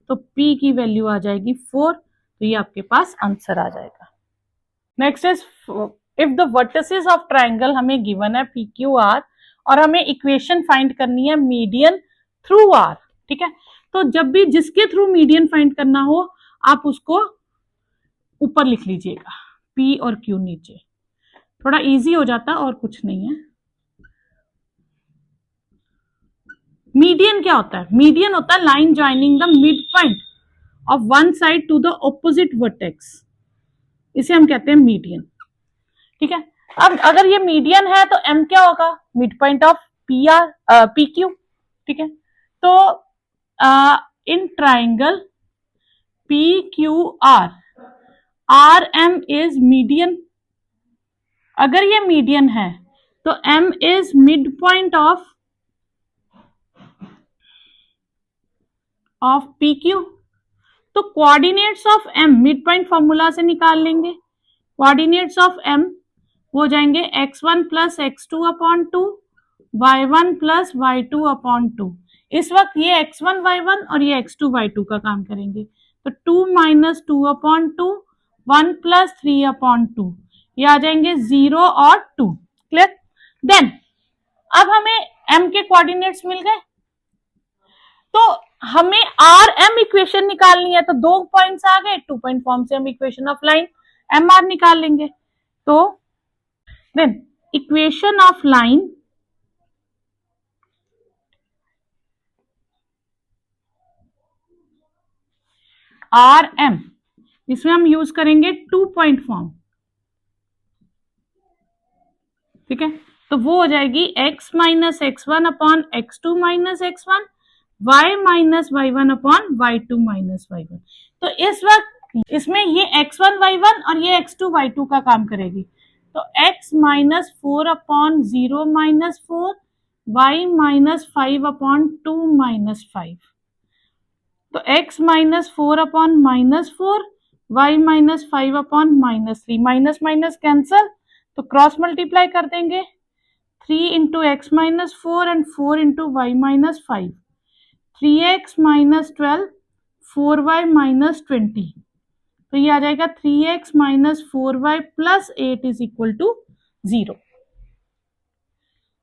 तो p की वैल्यू आ जाएगी 4। तो ये आपके पास आंसर आ जाएगा। Next is, if the vertices of triangle हमें गिवन है PQR, और हमें इक्वेशन फाइंड करनी है मीडियन थ्रू R। ठीक है, तो जब भी जिसके थ्रू मीडियन फाइंड करना हो आप उसको ऊपर लिख लीजिएगा, P और Q नीचे, थोड़ा इजी हो जाता, और कुछ नहीं है। मीडियन क्या होता है, मीडियन होता है line joining the mid point of one side to the opposite vertex, इसे हम कहते हैं मीडियन। ठीक है, अब अगर ये मीडियन है तो M क्या होगा, मिड पॉइंट ऑफ PQ। ठीक है, तो in triangle PQR RM is median. अगर ये मीडियन है तो M is mid point of PQ। तो coordinates of M mid point formula से निकाल लेंगे। कोऑर्डिनेट्स ऑफ M हो जाएंगे x1 plus x2 upon 2 y1 plus y2 upon 2। इस वक्त ये x1 y1 और ये x2 y2 का काम करेंगे, तो 2 माइनस 2 अपॉन 2, 1 प्लस 3 अपॉन 2, ये आ जाएंगे 0 और 2। क्लियर? देन अब हमें m के कोऑर्डिनेट्स मिल गए, तो हमें आर एम इक्वेशन निकालनी है, तो 2 पॉइंट्स आ गए, 2 पॉइंट फॉर्म से हम equation of line M R निकाल लेंगे। तो then equation of line R M, इसमें हम यूज करेंगे 2 पॉइंट फॉर्म, ठीक है। तो वो हो जाएगी x minus x one upon x two minus x one, y minus Y one upon y two minus Y one. तो इस वक्त इसमें ये x1 y1 और ये x2 y2 का काम करेगी, तो x minus 4 upon 0 minus 4, y minus 5 upon 2 minus 5। तो x minus 4 upon minus 4, y minus 5 upon minus 3, minus minus cancel, तो क्रॉस मल्टीप्लाई कर देंगे, 3 into x minus 4 and 4 into y minus 5, 3x minus 12, 4y minus 20, तो ये आ जाएगा 3x minus 4y plus 8 is equal to 0।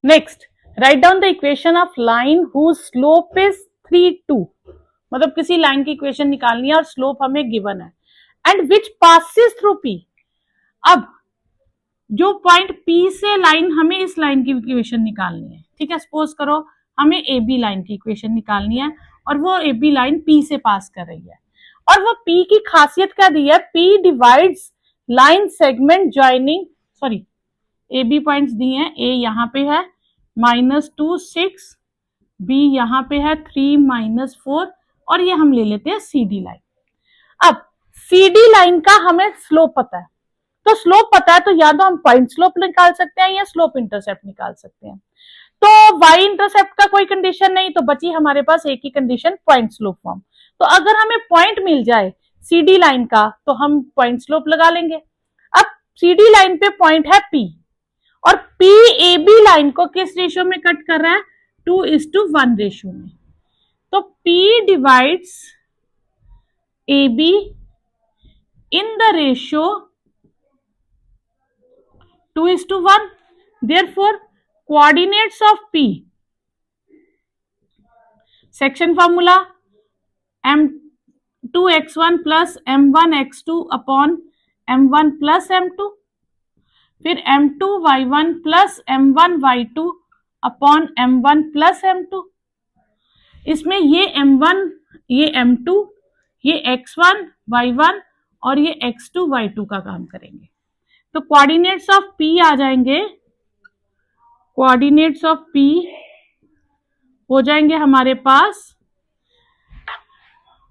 Next, write down the equation of line whose slope is 3 2, मतलब किसी line की equation निकालनी है और स्लोप हमें गिवन है, and which passes through P। अब जो पॉइंट P से लाइन, हमें इस लाइन की इक्वेशन निकालनी है, ठीक है। सपोज करो हमें ए बी लाइन की इक्वेशन निकालनी है और वो ए बी लाइन P से पास कर रही है, और वो P की खासियत क्या दी है, P divides line segment joining, sorry A B points दिए हैं, ए यहाँ पे है -2 6, बी यहाँ पे है 3 -4, और ये हम ले लेते हैं सी डी लाइन। अब सी डी लाइन का हमें स्लोप पता है, तो स्लोप पता है तो या तो हम पॉइंट स्लोप निकाल सकते हैं या स्लोप इंटरसेप्ट निकाल सकते हैं। तो y इंटरसेप्ट का कोई कंडीशन नहीं, तो बची हमारे पास एक ही कंडीशन, पॉइंट स्लोप फॉर्म। तो अगर हमें पॉइंट मिल जाए सीडी लाइन का तो हम पॉइंट स्लोप लगा लेंगे। अब सीडी लाइन पे पॉइंट है P, और P ए बी लाइन को किस रेशियो में कट कर रहा है, 2:1 रेशियो में। तो P divides A be in the ratio 2:1, therefore coordinates of P, section formula m2x1 plus m1x2 upon m1 plus m2, फिर m2y1 plus m1y2 upon m1 plus m2। इसमें ये m1, ये m2, ये x1 y1 और ये x2 y2 का काम करेंगे। तो कोऑर्डिनेट्स ऑफ P आ जाएंगे, कोऑर्डिनेट्स ऑफ P हो जाएंगे हमारे पास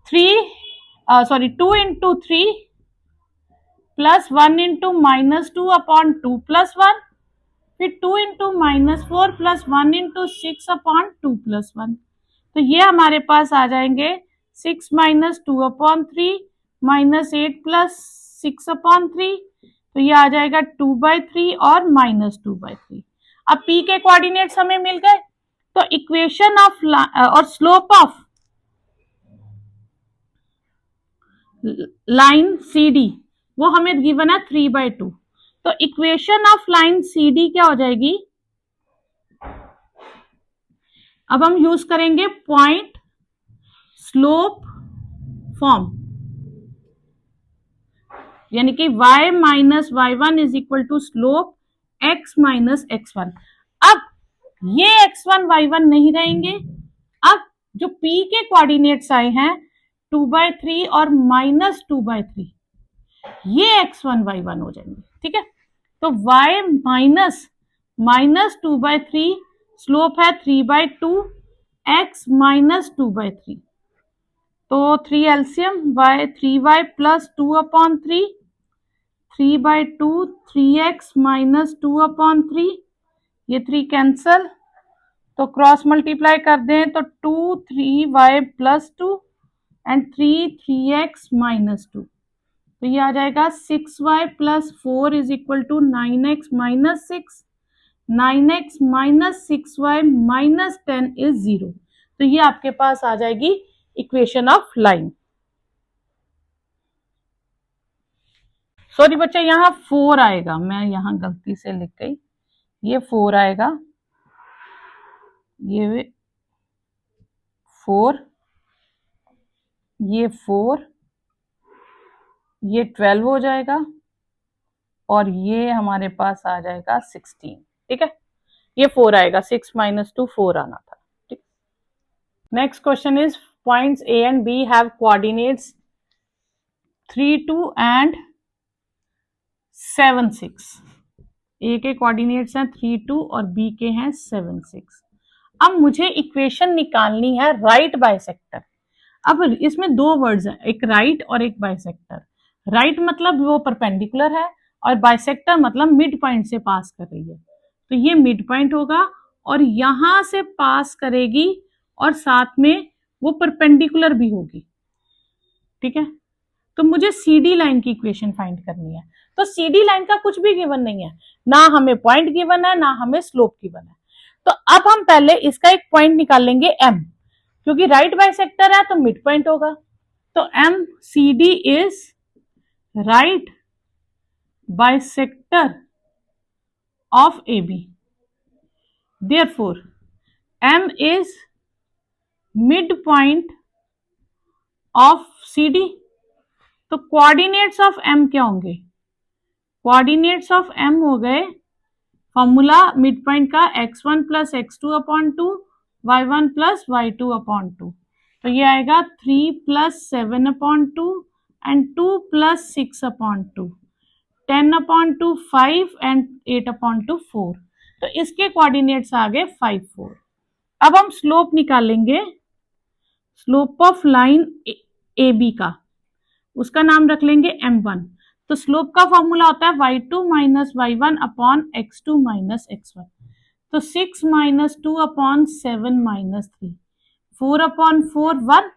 2 into 3 plus 1 into -2 upon 2 plus 1, फिर 2 into -4 plus 1 into 6 upon 2 plus 1। तो ये हमारे पास आ जाएंगे 6 माइनस 2 अपॉन 3 -8 प्लस 6 अपॉन 3, तो ये आ जाएगा 2/3 और -2/3। अब P के कोऑर्डिनेट्स हमें मिल गए, तो इक्वेशन ऑफ और स्लोप ऑफ लाइन CD वो हमें गिवन है 3/2। तो इक्वेशन ऑफ लाइन CD क्या हो जाएगी, अब हम यूज करेंगे पॉइंट स्लोप फॉर्म, यानी कि y minus y1 is equal to slope x minus x1। अब ये x1 y1 नहीं रहेंगे, अब जो P के कोऑर्डिनेट्स आए हैं 2/3 और -2/3, ये x1 y1 हो जाएंगे, ठीक है। तो y माइनस -2/3, स्लोप है 3/2, x माइनस 2/3, तो 3 LCM y 3y plus 2 upon 3, 3/2 3x minus 2 upon 3, ये 3 कैंसल, तो क्रॉस मल्टीप्लाई कर दें तो 2 3y plus 2 and 3 3x minus 2, तो ये आ जाएगा 6y plus 4 is equal to 9x minus 6, 9x minus 6y minus 10 is 0। तो ये आपके पास आ जाएगी इक्वेशन ऑफ लाइन। सॉरी बच्चा, यहाँ 4 आएगा, मैं यहाँ गलती से लिख गई, ये 4 आएगा, ये 4, ये 4, ये 12 हो जाएगा और ये हमारे पास आ जाएगा 16। ठीक है, ये 4 आएगा, 6 माइनस 2 4 आना था। ठीक, next question is points A and B have coordinates 3 2 and 7 6। A के कोऑर्डिनेट्स हैं 3 2 और बी के हैं 7 6। अब मुझे इक्वेशन निकालनी है राइट बाइसेक्टर। अब इसमें दो वर्ड्स हैं, एक राइट और एक बाइसेक्टर। राइट मतलब वो परपेंडिकुलर है और बाइसेक्टर मतलब मिड पॉइंट से पास कर रही है। तो ये मिड पॉइंट होगा और यहां से पास करेगी और साथ में वो परपेंडिकुलर भी होगी। ठीक है, तो मुझे सीडी लाइन की इक्वेशन फाइंड करनी है। तो सीडी लाइन का कुछ भी गिवन नहीं है, ना हमें पॉइंट गिवन है ना हमें स्लोप गिवन है। तो अब हम पहले इसका एक पॉइंट निकाल लेंगे एम, क्योंकि राइट बाइसेक्टर है तो मिड पॉइंट होगा। तो M C D is right bisector of A B, therefore M is mid point of C D. तो कोऑर्डिनेट्स ऑफ एम क्या होंगे? कोऑर्डिनेट्स ऑफ एम हो गए फॉर्मूला मिड पॉइंट का x1 plus x2 upon 2, y1 plus y2 upon 2। तो ये आएगा 3 plus 7 upon 2 and 2 plus 6 upon 2, 10 upon 2 5 and 8 upon 2 4। तो इसके कोऑर्डिनेट्स आ गए 5 4। अब हम स्लोप निकालेंगे, slope of line A B का, उसका नाम रख लेंगे m1। तो स्लोप का फॉर्मूला होता है y2 minus y1 upon x2 minus x1। तो 6 माइनस 2 अपॉन 7 माइनस 3, 4 अपॉन 4 1।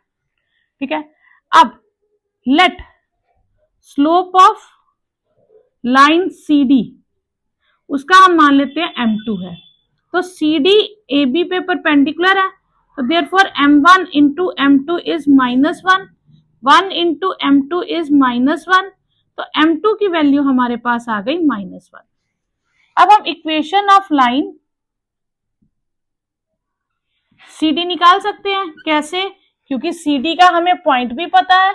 ठीक है, अब let slope of line C D, उसका हम मान लेते हैं m2 है। तो सी डी ए बी पे परपेंडिकुलर है, तो therefore m1 into m2 is -1, 1 into m2 is -1। तो m2 की वैल्यू हमारे पास आ गई -1। अब हम इक्वेशन ऑफ लाइन CD निकाल सकते हैं। कैसे? क्योंकि CD का हमें पॉइंट भी पता है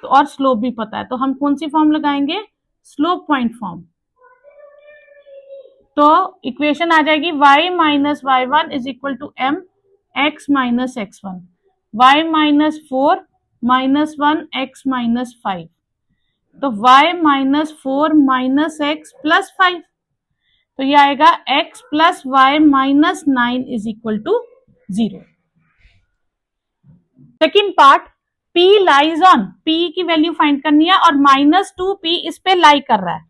तो और स्लोप भी पता है, तो हम कौन सी फॉर्म लगाएंगे? Slope point form. तो इक्वेशन आ जाएगी y minus y1 is equal to m x minus x1, y minus 4 minus 1 x minus 5। तो y minus 4 minus x plus 5। तो ये आएगा x plus y minus 9 is equal to 0। Second part, p lies on, p की value find करनी है और -2p इस पे लाई कर रहा है।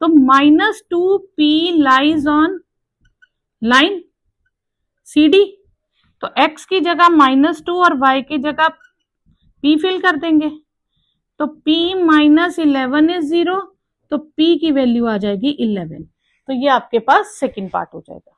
तो -2p lies on line CD। तो x की जगह -2 और y की जगह p फिल कर देंगे। तो p माइनस 11 इज 0, तो p की वैल्यू आ जाएगी 11। तो ये आपके पास सेकेंड पार्ट हो जाएगा।